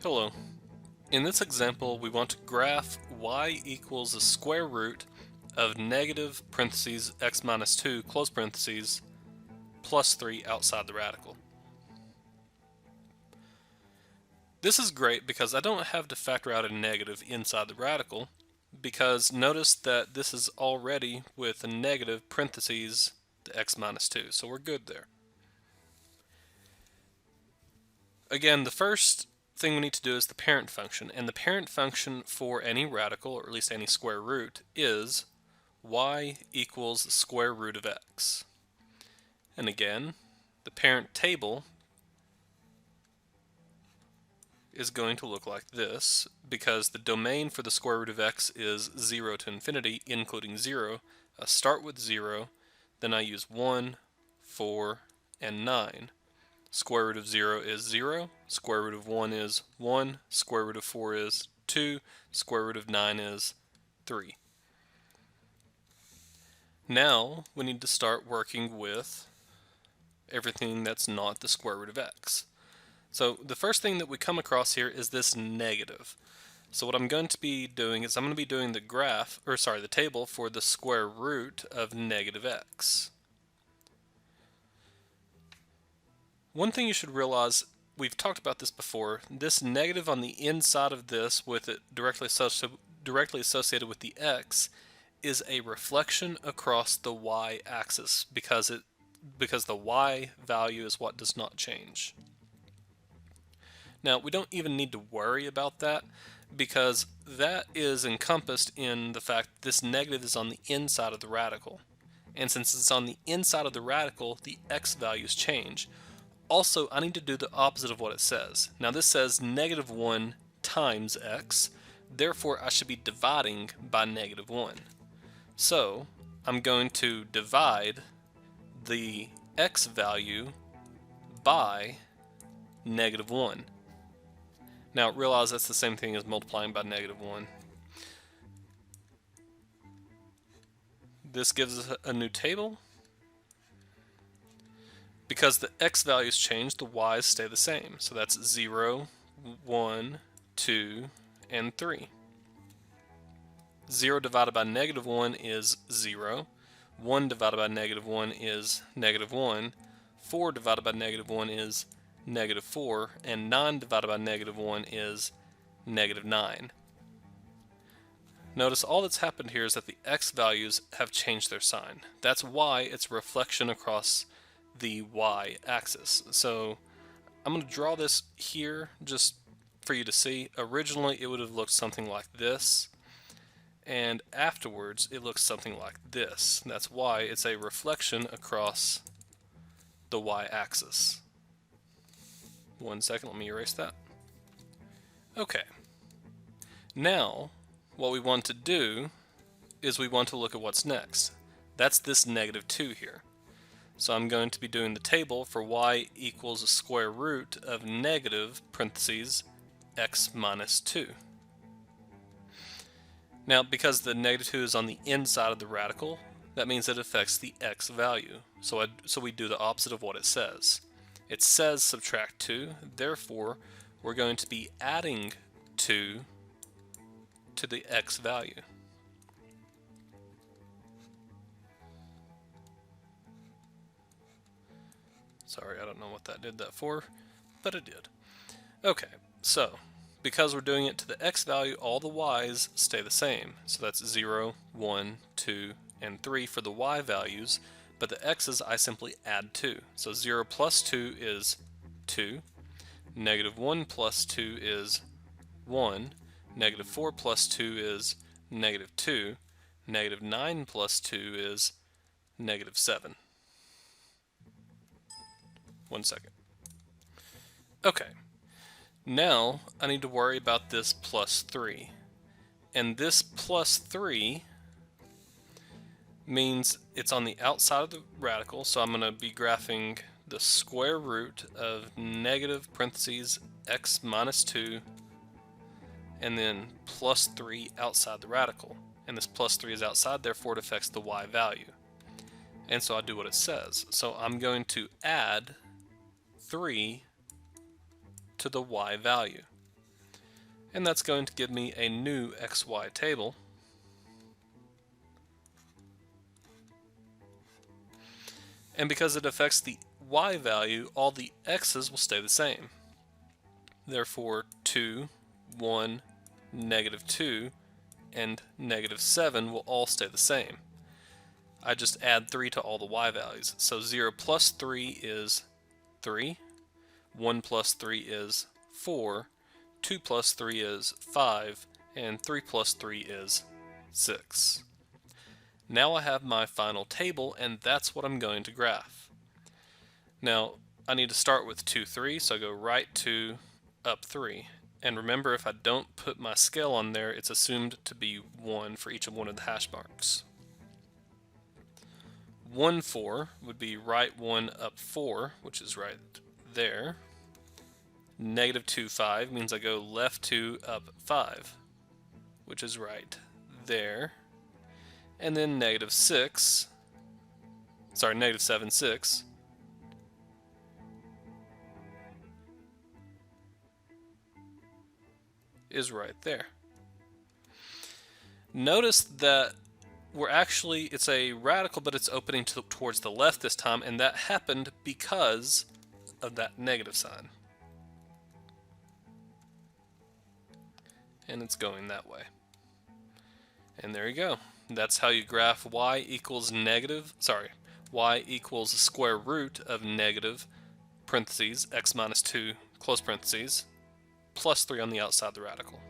Hello. In this example, we want to graph y equals the square root of negative parentheses x minus 2 close parentheses plus 3 outside the radical. This is great because I don't have to factor out a negative inside the radical, because notice that this is already with a negative parentheses the x minus 2, so we're good there. Again, the first thing we need to do is the parent function, and the parent function for any radical, or at least any square root, is y equals the square root of x. And again, the parent table is going to look like this, because the domain for the square root of x is 0 to infinity, including 0. I start with 0, then I use 1, 4, and 9. Square root of 0 is 0, square root of 1 is 1, square root of 4 is 2, square root of 9 is 3. Now we need to start working with everything that's not the square root of x. So the first thing that we come across here is this negative. So what I'm going to be doing is I'm going to be doing the table for the square root of negative x. One thing you should realize, we've talked about this before, this negative on the inside of this with it directly associated with the x is a reflection across the y-axis because the y value is what does not change. Now, we don't even need to worry about that because that is encompassed in the fact this negative is on the inside of the radical. And since it's on the inside of the radical, the x values change. Also, I need to do the opposite of what it says. Now, this says negative 1 times x, therefore I should be dividing by negative 1. So, I'm going to divide the x value by negative 1. Now, realize that's the same thing as multiplying by negative 1. This gives us a new table. Because the x values change, the y's stay the same. So that's 0, 1, 2, and 3. 0 divided by negative 1 is 0. 1 divided by negative 1 is negative 1. 4 divided by negative 1 is negative 4. And 9 divided by negative 1 is negative 9. Notice all that's happened here is that the x values have changed their sign. That's why it's a reflection across the y-axis. So I'm going to draw this here just for you to see. Originally it would have looked something like this, and afterwards it looks something like this. That's why it's a reflection across the y-axis. 1 second, let me erase that. Okay. Now what we want to do is we want to look at what's next. That's this negative 2 here. So I'm going to be doing the table for y equals the square root of negative parentheses x minus 2. Now, because the negative 2 is on the inside of the radical, that means it affects the x value. So we do the opposite of what it says. It says subtract 2, therefore we're going to be adding 2 to the x value. Sorry, I don't know what that did that for, but it did. Okay, so because we're doing it to the x value, all the y's stay the same. So that's 0, 1, 2, and 3 for the y values, but the x's I simply add 2. So 0 plus 2 is 2, negative 1 plus 2 is 1, negative 4 plus 2 is negative 2, negative 9 plus 2 is negative 7. 1 second. Okay, now I need to worry about this plus 3. And this plus 3 means it's on the outside of the radical, so I'm going to be graphing the square root of negative parentheses x minus 2 and then plus 3 outside the radical. And this plus 3 is outside, therefore it affects the y value. And so I do what it says. So I'm going to add 3 to the y value. and that's going to give me a new xy table. And because it affects the y value, all the x's will stay the same. Therefore, 2, 1, -2, and -7 will all stay the same. I just add 3 to all the y values. So 0 plus 3 is 3, 1 plus 3 is 4, 2 plus 3 is 5, and 3 plus 3 is 6. Now I have my final table, and that's what I'm going to graph. Now, I need to start with 2, 3, so I go right 2, up 3. And remember, if I don't put my scale on there, it's assumed to be 1 for each of one of the hash marks. 1, 4 would be right 1, up 4, which is right there. -2, 5 means I go left 2, up 5, which is right there. And then -7, 6 is right there. Notice that it's a radical, but it's opening towards the left this time, and that happened because of that negative sign. And it's going that way. And there you go. That's how you graph y equals the square root of negative, parentheses, x minus 2, close parentheses, plus 3 on the outside of the radical.